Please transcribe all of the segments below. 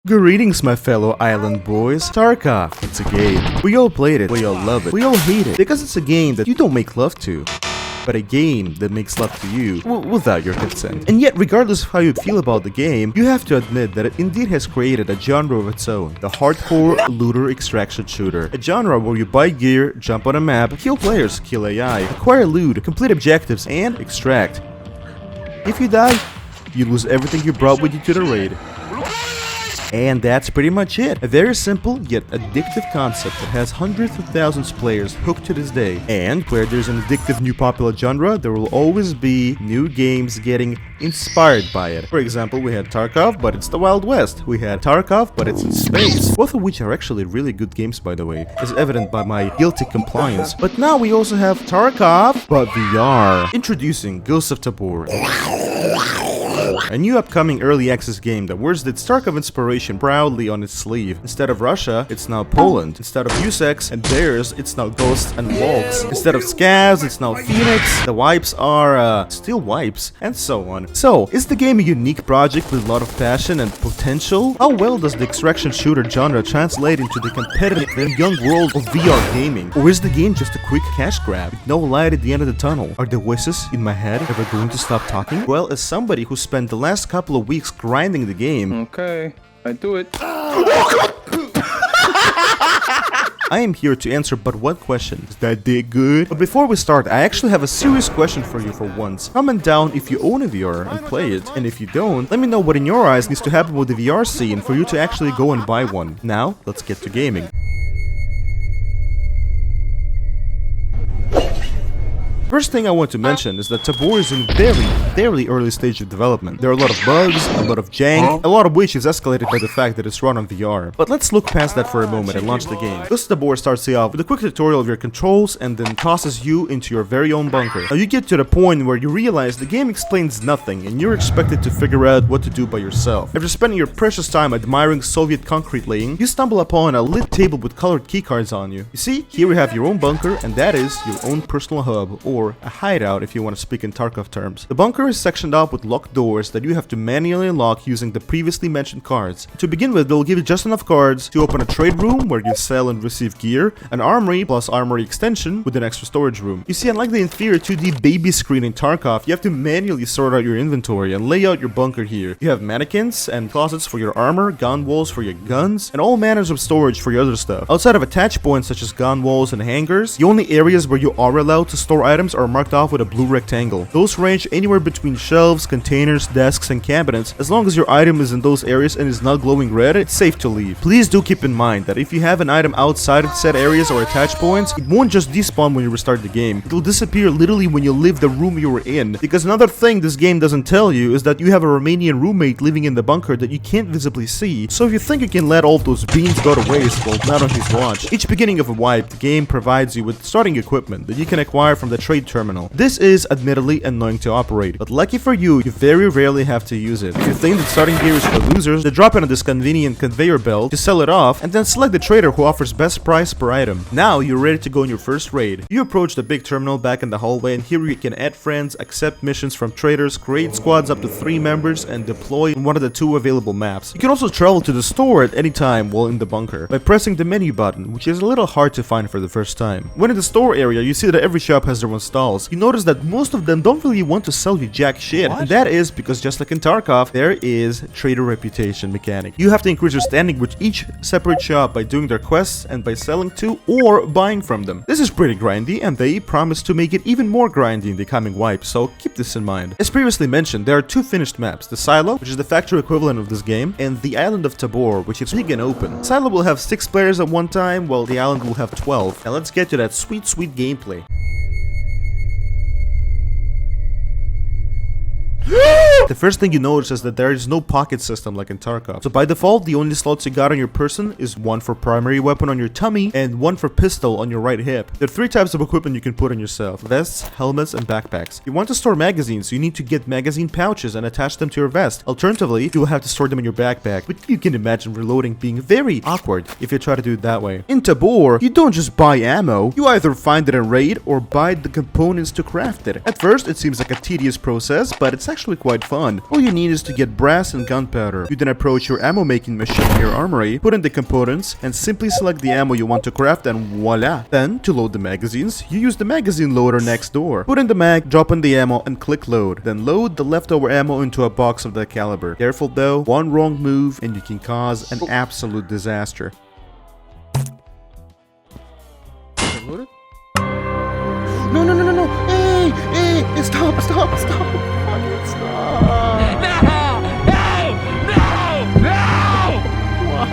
Greetings, my fellow island boys. Tarkov. It's a game. We all played it. We all love it. We all hate it. Because it's a game that you don't make love to. But a game that makes love to you without your consent. And yet, regardless of how you feel about the game, you have to admit that it indeed has created a genre of its own. The hardcore looter extraction shooter. A genre where you buy gear, jump on a map, kill players, kill AI, acquire loot, complete objectives, and extract. If you die, you lose everything you brought with you to the raid. And that's pretty much it. A very simple yet addictive concept that has hundreds of thousands of players hooked to this day. And where there's an addictive new popular genre, there will always be new games getting inspired by it. For example, we had Tarkov, but it's the Wild West. We had Tarkov, but it's in space. Both of which are actually really good games, by the way, as evident by my guilty compliance. But now we also have Tarkov, but VR. Introducing Ghosts of Tabor. A new upcoming early access game that wears its Starkov inspiration proudly on its sleeve. Instead of Russia, it's now Poland. Instead of Usex and theirs, it's now Ghosts and Logs. Instead of Scavs, it's now Phoenix. The wipes are, still wipes, and so on. So, is the game a unique project with a lot of passion and potential? How well does the extraction shooter genre translate into the competitive and young world of VR gaming? Or is the game just a quick cash grab with no light at the end of the tunnel? Are the voices in my head ever going to stop talking? Well, as somebody who spent the last couple of weeks grinding the game... Okay, I do it. I am here to answer but one question. Is that dick good? But before we start, I actually have a serious question for you for once. Comment down if you own a VR and play it. And if you don't, let me know what in your eyes needs to happen with the VR scene for you to actually go and buy one. Now, let's get to gaming. First thing I want to mention is that Tabor is in very early stage of development. There are a lot of bugs, a lot of jank, a lot of which is escalated by the fact that it's run on VR. But let's look past that for a moment and launch the game. This Tabor starts you off with a quick tutorial of your controls and then tosses you into your very own bunker. Now you get to the point where you realize the game explains nothing and you're expected to figure out what to do by yourself. After spending your precious time admiring Soviet concrete laying, you stumble upon a lit table with colored keycards on you. You see, here we have your own bunker and that is your own personal hub, or a hideout if you want to speak in Tarkov terms. The bunker is sectioned off with locked doors that you have to manually unlock using the previously mentioned cards. To begin with, they'll give you just enough cards to open a trade room where you sell and receive gear, an armory plus armory extension with an extra storage room. You see, unlike the inferior 2D baby screen in Tarkov, you have to manually sort out your inventory and lay out your bunker here. You have mannequins and closets for your armor, gun walls for your guns, and all manners of storage for your other stuff. Outside of attach points such as gun walls and hangars, the only areas where you are allowed to store items are marked off with a blue rectangle. Those range anywhere between shelves, containers, desks, and cabinets. As long as your item is in those areas and is not glowing red, it's safe to leave. Please do keep in mind that if you have an item outside of said areas or attach points, it won't just despawn when you restart the game. It will disappear literally when you leave the room you were in. Because another thing this game doesn't tell you is that you have a Romanian roommate living in the bunker that you can't visibly see. So if you think you can let all those beans go to waste, well, not on his watch. Each beginning of a wipe, the game provides you with starting equipment that you can acquire from the trade terminal. This is admittedly annoying to operate, but lucky for you, you very rarely have to use it. If you think that starting gear is for losers, then drop in on this convenient conveyor belt to sell it off, and then select the trader who offers best price per item. Now you're ready to go on your first raid. You approach the big terminal back in the hallway, and here you can add friends, accept missions from traders, create squads up to 3 members, and deploy on one of the 2 available maps. You can also travel to the store at any time while in the bunker by pressing the menu button, which is a little hard to find for the first time. When in the store area, you see that every shop has their own stalls. You notice that most of them don't really want to sell you jack shit. And that is because just like in Tarkov, there is trader reputation mechanic. You have to increase your standing with each separate shop by doing their quests and by selling to or buying from them. This is pretty grindy and they promise to make it even more grindy in the coming wipe, so keep this in mind. As previously mentioned, there are 2 finished maps, the Silo, which is the factory equivalent of this game, and the Island of Tabor, which is big and open. Silo will have 6 players at one time, while the island will have 12. Now let's get to that sweet gameplay. The first thing you notice is that there is no pocket system like in Tarkov. So by default, the only slots you got on your person is 1 for primary weapon on your tummy and 1 for pistol on your right hip. There are 3 types of equipment you can put on yourself: vests, helmets, and backpacks. If you want to store magazines, you need to get magazine pouches and attach them to your vest. Alternatively, you'll have to store them in your backpack, but you can imagine reloading being very awkward if you try to do it that way. In Tabor, you don't just buy ammo, you either find it in raid or buy the components to craft it. At first, it seems like a tedious process, but it's actually quite fun. fun. All you need is to get brass and gunpowder. You then approach your ammo making machine in your armory, put in the components, and simply select the ammo you want to craft, and voila! Then, to load the magazines, you use the magazine loader next door. Put in the mag, drop in the ammo, and click load. Then load the leftover ammo into a box of that caliber. Careful though, one wrong move and you can cause an absolute disaster. Load it? No, no, no, no, no! Hey! Hey! Stop! Stop! Stop! Fucking stop! No! No! No! Why?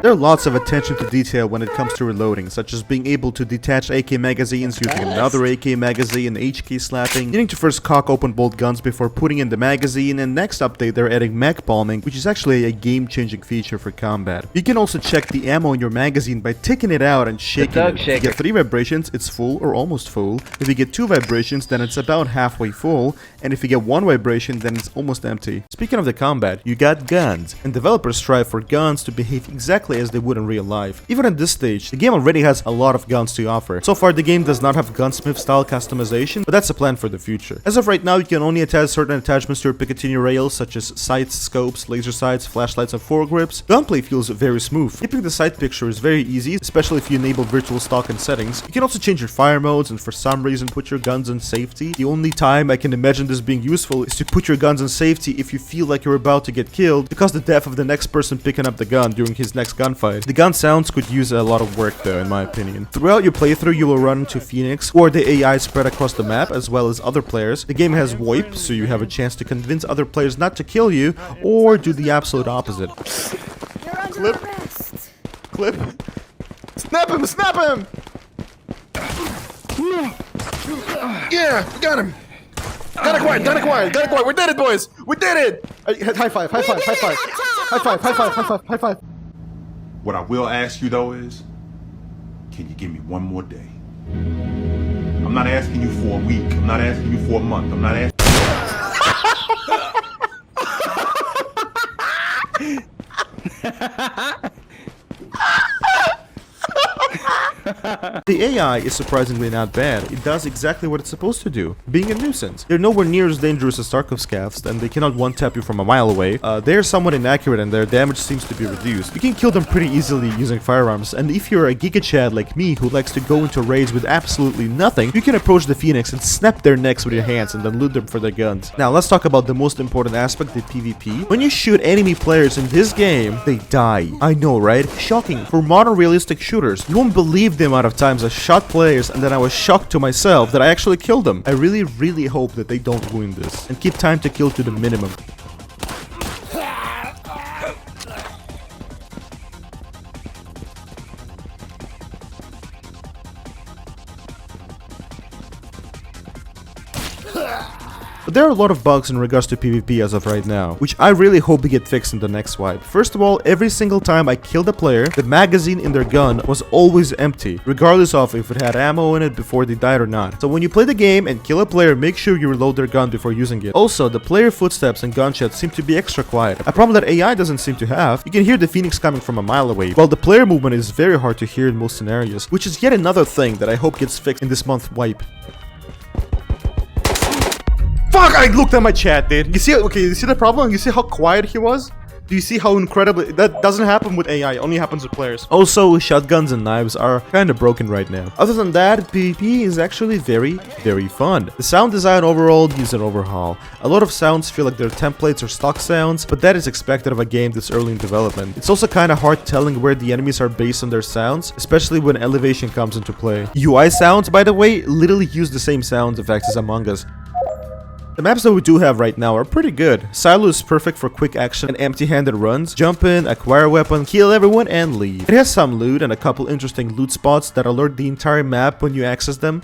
There are lots of attention to detail when it comes to reloading, such as being able to detach AK magazines using another AK magazine, HK slapping, needing to first cock open both guns before putting in the magazine, and next update they're adding mag palming, which is actually a game-changing feature for combat. You can also check the ammo in your magazine by taking it out and shaking it. If you get 3 vibrations, it's full or almost full. If you get 2 vibrations, then it's about halfway full, and if you get 1 vibration, then it's almost empty. Speaking of the combat, you got guns, and developers strive for guns to behave exactly as they would in real life. Even at this stage, the game already has a lot of guns to offer. So far, the game does not have gunsmith style customization, but that's a plan for the future. As of right now, you can only attach certain attachments to your Picatinny rails, such as sights, scopes, laser sights, flashlights, and foregrips. Gunplay feels very smooth. Flipping the sight picture is very easy, especially if you enable virtual stock in settings. You can also change your fire modes and for some reason put your guns in safety. The only time I can imagine this being useful is to put your guns in safety if you feel like you're about to get killed because the death of the next person picking up the gun during his next gunfight. The gun sounds could use a lot of work though, in my opinion. Throughout your playthrough, you will run into Phoenix or the AI spread across the map as well as other players. The game has VoIP, so you have a chance to convince other players not to kill you or do the absolute opposite. You're under arrest. Clip. Snap him! Snap him! Yeah, we got him. Got acquired, got acquired, got acquired. We did it, boys. We did it. High five, high five, high five. High five, high five, high five, high five. What I will ask you though is, can you give me one more day? I'm not asking you for a week. I'm not asking you for a month. I'm not asking. The AI is surprisingly not bad. It does exactly what it's supposed to do, being a nuisance. They're nowhere near as dangerous as Tarkov scavs, and they cannot one-tap you from a mile away. They're somewhat inaccurate and their damage seems to be reduced. You can kill them pretty easily using firearms, and if you're a Giga Chad like me who likes to go into raids with absolutely nothing, you can approach the Phoenix and snap their necks with your hands and then loot them for their guns. Now let's talk about the most important aspect, the PvP. When you shoot enemy players in this game, they die. I know, right? Shocking. For modern realistic shooters, you won't believe the amount of times I shot players and then I was shocked to myself that I actually killed them. I really hope that they don't ruin this and keep time to kill to the minimum. But there are a lot of bugs in regards to PvP as of right now, which I really hope to get fixed in the next wipe. First of all, every single time I killed a player, the magazine in their gun was always empty, regardless of if it had ammo in it before they died or not. So when you play the game and kill a player, make sure you reload their gun before using it. Also, the player footsteps and gunshots seem to be extra quiet, a problem that AI doesn't seem to have. You can hear the Phoenix coming from a mile away, while the player movement is very hard to hear in most scenarios, which is yet another thing that I hope gets fixed in this month's wipe. Fuck! I looked at my chat, dude. You see? Okay, you see the problem? You see how quiet he was? Do you see how incredibly... That doesn't happen with AI, it only happens with players. Also, shotguns and knives are kinda broken right now. Other than that, PvP is actually very fun. The sound design overall needs an overhaul. A lot of sounds feel like they're templates or stock sounds, but that is expected of a game this early in development. It's also kinda hard telling where the enemies are based on their sounds, especially when elevation comes into play. UI sounds, by the way, literally use the same sound effects as Among Us. The maps that we do have right now are pretty good. Silo is perfect for quick action and empty-handed runs. Jump in, acquire a weapon, kill everyone, and leave. It has some loot and a couple interesting loot spots that alert the entire map when you access them.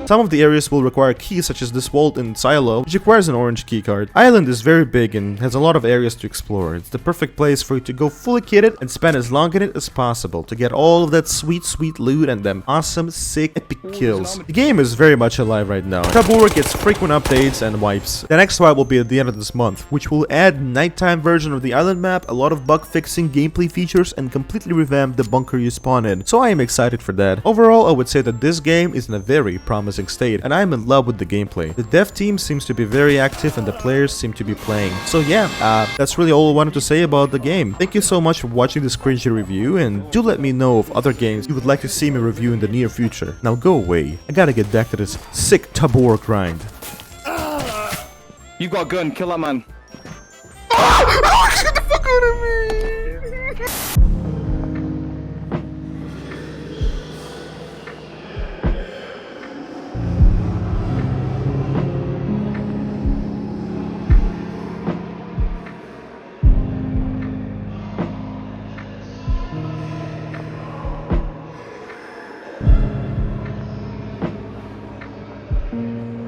Some of the areas will require keys such as this vault in Silo, which requires an orange keycard. Island is very big and has a lot of areas to explore. It's the perfect place for you to go fully kitted and spend as long in it as possible to get all of that sweet loot and them awesome, sick, epic kills. The game is very much alive right now. Tabor gets frequent updates and wipes. The next wipe will be at the end of this month, which will add nighttime version of the island map, a lot of bug fixing, gameplay features, and completely revamp the bunker you spawn in. So I am excited for that. Overall, I would say that this game is in a very promising state, and I am in love with the gameplay. The dev team seems to be very active and the players seem to be playing. So yeah, that's really all I wanted to say about the game. Thank you so much for watching this cringy review, and do let me know of other games you would like to see me review in the near future. Now go away. I gotta get back to this sick Tabor grind. You got a gun, kill that man. Get the fuck out of me!